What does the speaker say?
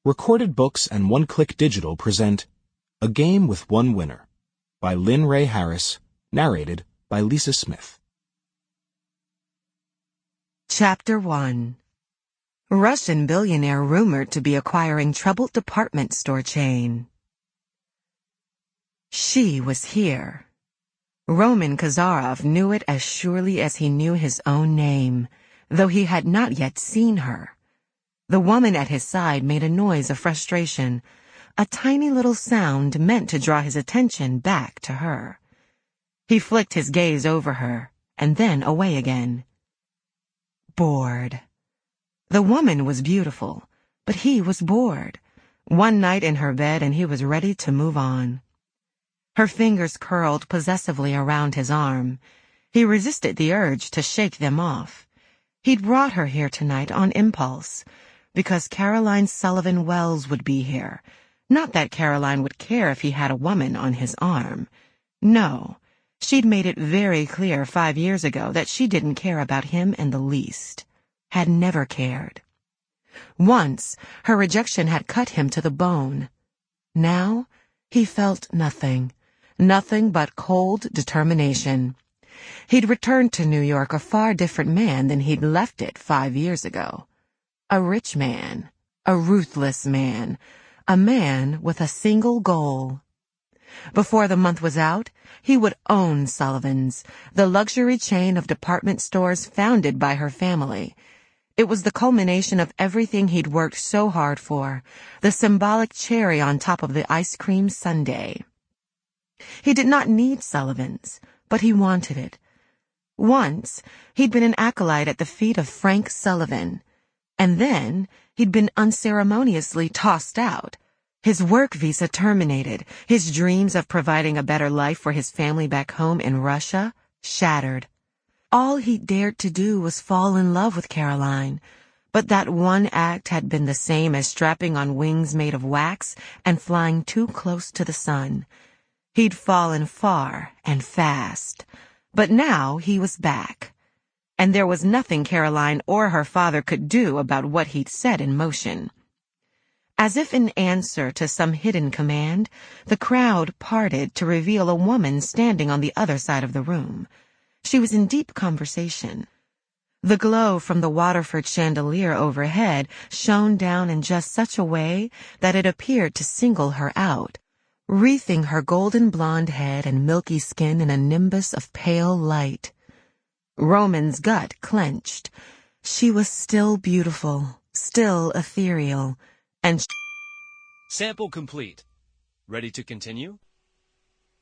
Recorded Books and One Click Digital present A Game with One Winner by Lynn Raye Harris, narrated by Lisa Smith. Chapter 1. Russian billionaire rumored to be acquiring troubled department store chain. She was here. Roman Kazarov knew it as surely as he knew his own name, though he had not yet seen her. The woman at his side made a noise of frustration, a tiny little sound meant to draw his attention back to her. He flicked his gaze over her, and then away again. Bored. The woman was beautiful, but he was bored. One night in her bed and he was ready to move on. Her fingers curled possessively around his arm. He resisted the urge to shake them off. He'd brought her here tonight on impulse, because Caroline Sullivan Wells would be here. Not that Caroline would care if he had a woman on his arm. No, she'd made it very clear 5 years ago that she didn't care about him in the least. Had never cared. Once, her rejection had cut him to the bone. Now, he felt nothing. Nothing but cold determination. He'd returned to New York a far different man than he'd left it 5 years ago. A rich man, a ruthless man, a man with a single goal. Before the month was out, he would own Sullivan's, the luxury chain of department stores founded by her family. It was the culmination of everything he'd worked so hard for, the symbolic cherry on top of the ice cream sundae. He did not need Sullivan's, but he wanted it. Once, he'd been an acolyte at the feet of Frank Sullivan. And then, he'd been unceremoniously tossed out. His work visa terminated, his dreams of providing a better life for his family back home in Russia shattered. All he dared to do was fall in love with Caroline, but that one act had been the same as strapping on wings made of wax and flying too close to the sun. He'd fallen far and fast, but now he was back. And there was nothing Caroline or her father could do about what he'd set in motion. As if in answer to some hidden command, the crowd parted to reveal a woman standing on the other side of the room. She was in deep conversation. The glow from the Waterford chandelier overhead shone down in just such a way that it appeared to single her out, wreathing her golden blonde head and milky skin in a nimbus of pale light. Roman's gut clenched. She was still beautiful, still ethereal, and Sample complete. Ready to continue?